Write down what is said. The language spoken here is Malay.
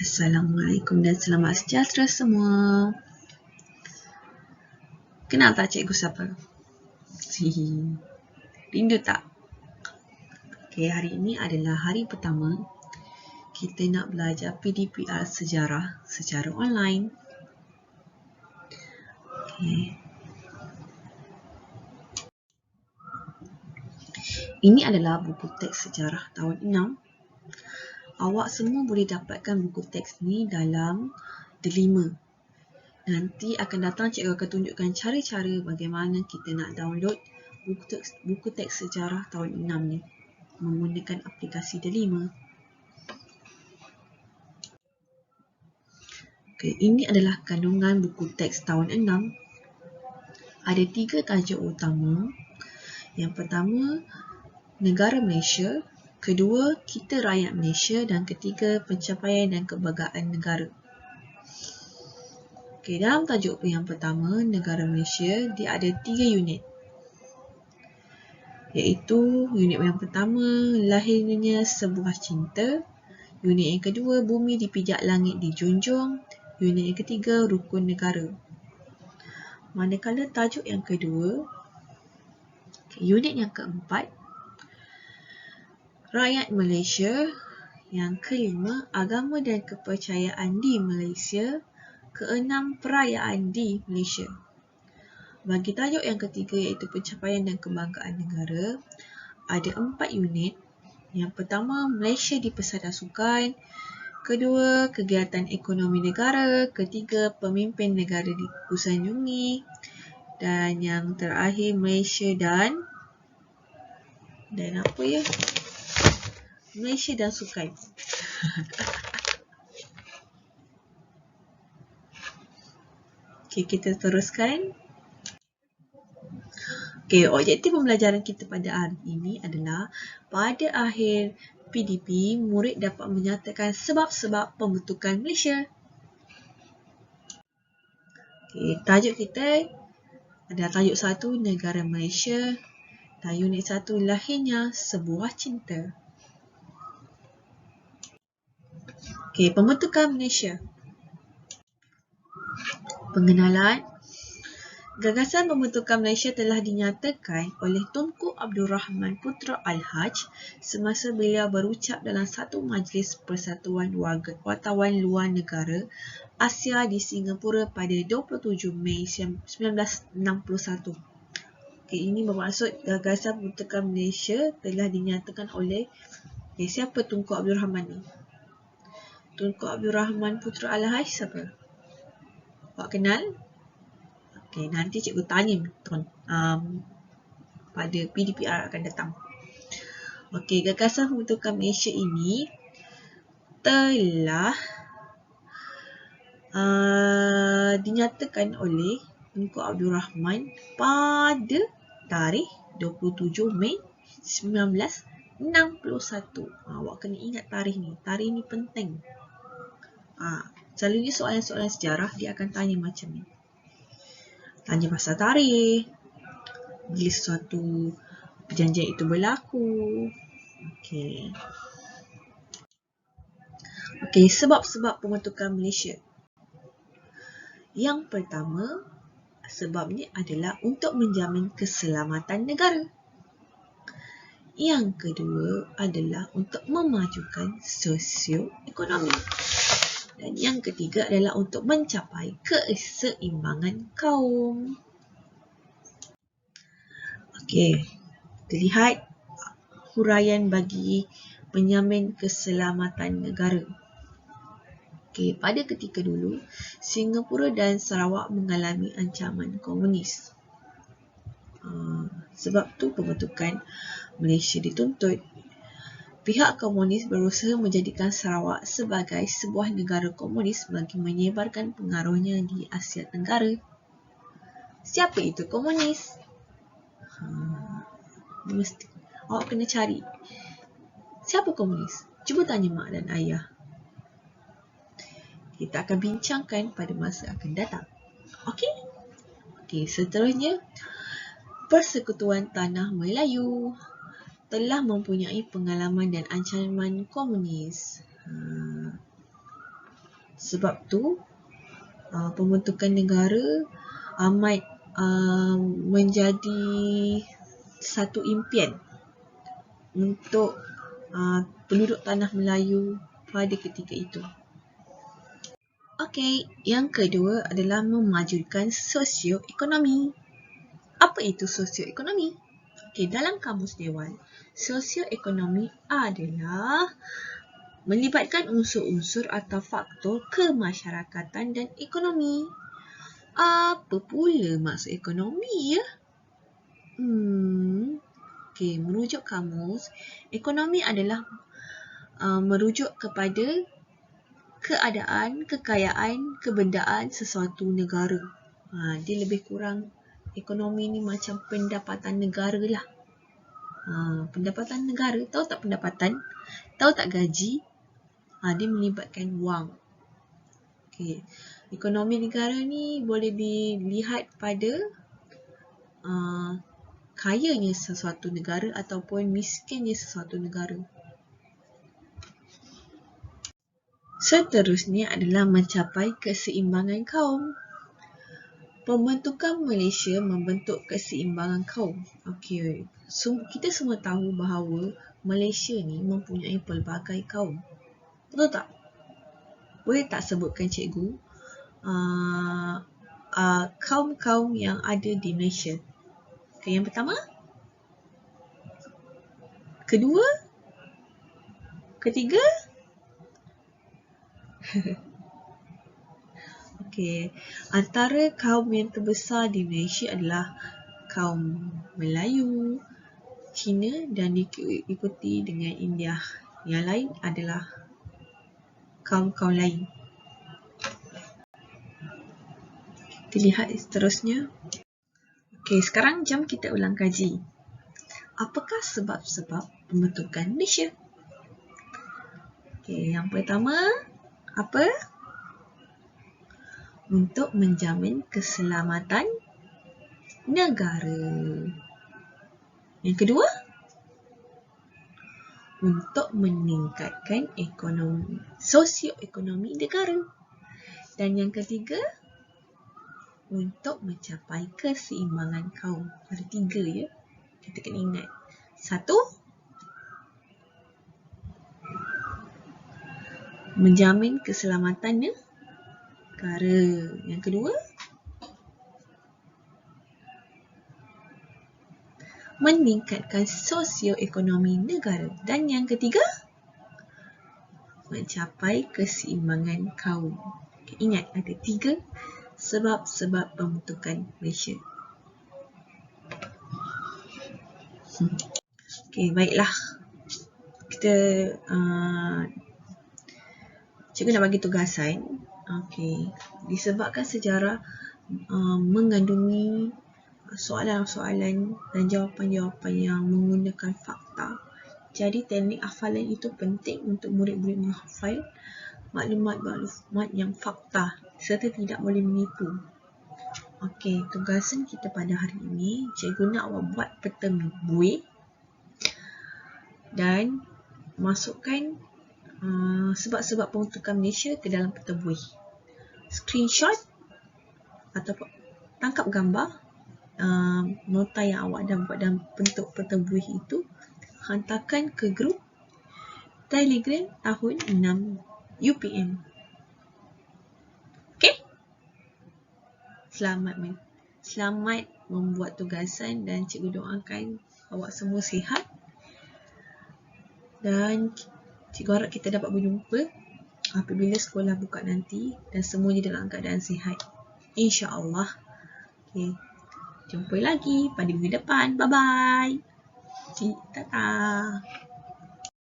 Assalamualaikum dan selamat sejahtera semua. Kenal tak cikgu siapa? Rindu tak? Okay, hari ini adalah hari pertama kita nak belajar PDPR sejarah secara online. Okay. Ini adalah buku teks sejarah tahun 6. Awak semua boleh dapatkan buku teks ni dalam Delima. Nanti akan datang cikgu akan tunjukkan cara-cara bagaimana kita nak download buku teks sejarah tahun 6 ni menggunakan aplikasi Delima. Okay, ini adalah kandungan buku teks tahun 6. Ada 3 tajuk utama. Yang pertama, negara Malaysia. Kedua, kita rakyat Malaysia. Dan ketiga, pencapaian dan kebanggaan negara. Okay, dalam tajuk yang pertama, negara Malaysia, dia ada 3 unit. Iaitu unit yang pertama, lahirnya sebuah cinta. Unit yang kedua, bumi dipijak langit dijunjung. Unit yang ketiga, rukun negara. Manakala tajuk yang kedua, unit yang keempat, rakyat Malaysia. Yang kelima, agama dan kepercayaan di Malaysia. Keenam, perayaan di Malaysia. Bagi tajuk yang ketiga iaitu pencapaian dan kebanggaan negara, ada 4 unit. Yang pertama, Malaysia di pesada sukan. Kedua, kegiatan ekonomi negara. Ketiga, pemimpin negara disanjungi. Dan yang terakhir, Malaysia dan apa ya? Malaysia dan sukan. Okay, kita teruskan. Okay, objektif pembelajaran kita pada hari ini adalah pada akhir PDP, murid dapat menyatakan sebab-sebab pembentukan Malaysia. Okay, tajuk kita adalah tajuk 1, negara Malaysia. Dan unit 1, lahirnya sebuah cinta. Okay, pembentukan Malaysia. Pengenalan. Gagasan pembentukan Malaysia telah dinyatakan oleh Tunku Abdul Rahman Putra Al-Haj semasa beliau berucap dalam satu majlis Persatuan Wartawan Luar Negara Asia di Singapura pada 27 Mei 1961. Okay, ini bermaksud gagasan pembentukan Malaysia telah dinyatakan oleh siapa Tunku Abdul Rahman ni? Tunku Abdul Rahman Putra Al-Haj siapa? Awak kenal? Okay, nanti cikgu tanya pada PDPR akan datang. Okay, gagasan pembentukan Malaysia ini telah dinyatakan oleh Tunku Abdul Rahman pada tarikh 27 Mei 1961. Awak kena ingat tarikh ni. Tarikh ni penting. Selalunya soalan-soalan sejarah dia akan tanya macam ni. Tanya pasal tarikh, bila sesuatu perjanjian itu berlaku. Okey, sebab-sebab pembentukan Malaysia. Yang pertama, sebabnya adalah untuk menjamin keselamatan negara. Yang kedua adalah untuk memajukan sosioekonomi. Dan yang ketiga adalah untuk mencapai keseimbangan kaum. Okey, terlihat huraian bagi menjamin keselamatan negara. Okey, pada ketika dulu, Singapura dan Sarawak mengalami ancaman komunis. Sebab tu pembentukan Malaysia dituntut. Pihak komunis berusaha menjadikan Sarawak sebagai sebuah negara komunis bagi menyebarkan pengaruhnya di Asia Tenggara. Siapa itu komunis? Awak kena cari. Siapa komunis? Cuba tanya mak dan ayah. Kita akan bincangkan pada masa akan datang. Okey, seterusnya, Persekutuan Tanah Melayu telah mempunyai pengalaman dan ancaman komunis. Sebab tu pembentukan negara amat menjadi satu impian untuk penduduk tanah Melayu pada ketika itu. Okey, yang kedua adalah memajukan sosioekonomi. Apa itu sosioekonomi? Okey, dalam kamus dewan, sosioekonomi adalah melibatkan unsur-unsur atau faktor kemasyarakatan dan ekonomi. Apa pula maksud ekonomi ya? Okey, merujuk kamus, ekonomi adalah merujuk kepada keadaan, kekayaan, kebendaan sesuatu negara. Dia lebih kurang ekonomi ni macam pendapatan negara lah. Pendapatan negara, tahu tak pendapatan? Tahu tak gaji? Dia melibatkan wang. Okay. Ekonomi negara ni boleh dilihat pada kayanya sesuatu negara ataupun miskinnya sesuatu negara. Seterusnya adalah mencapai keseimbangan kaum. Pembentukan Malaysia membentuk keseimbangan kaum. Okey, kita semua tahu bahawa Malaysia ni mempunyai pelbagai kaum. Betul tak? Boleh tak sebutkan cikgu kaum-kaum yang ada di Malaysia? Okay, yang pertama, kedua, ketiga. Okey, antara kaum yang terbesar di Malaysia adalah kaum Melayu, Cina dan diikuti dengan India. Yang lain adalah kaum-kaum lain. Kita lihat seterusnya. Okey, sekarang jom kita ulang kaji. Apakah sebab-sebab pembentukan Malaysia? Okey, yang pertama, apa? Untuk menjamin keselamatan negara. Yang kedua, untuk meningkatkan ekonomi, sosioekonomi negara. Dan yang ketiga, untuk mencapai keseimbangan kaum. Ada 3 ya. Kita kena ingat. 1, menjamin keselamatan negara. Yang kedua, meningkatkan sosioekonomi negara. Dan yang ketiga, mencapai keseimbangan kaum. Ingat, ada 3 sebab-sebab pembentukan Malaysia. Okey, baiklah. Kita cikgu nak bagi tugasan. Okey, disebabkan sejarah mengandungi soalan-soalan dan jawapan-jawapan yang menggunakan fakta. Jadi teknik hafalan itu penting untuk murid-murid menghafal maklumat-maklumat yang fakta serta tidak boleh menipu. Okey, tugasan kita pada hari ini, cikgu nak awak buat peta buih dan masukkan sebab-sebab pembentukan Malaysia ke dalam peta buih. Screenshot ataupun tangkap gambar nota yang awak dah buat dalam bentuk peta buih itu, hantarkan ke grup Telegram tahun 6 UPM. Okey? Selamat membuat tugasan dan cikgu doakan awak semua sihat. Dan cikgu harap kita dapat berjumpa apabila sekolah buka nanti dan semuanya dalam keadaan sihat. InsyaAllah. Okay. Jumpa lagi pada minggu depan. Bye-bye. Tata.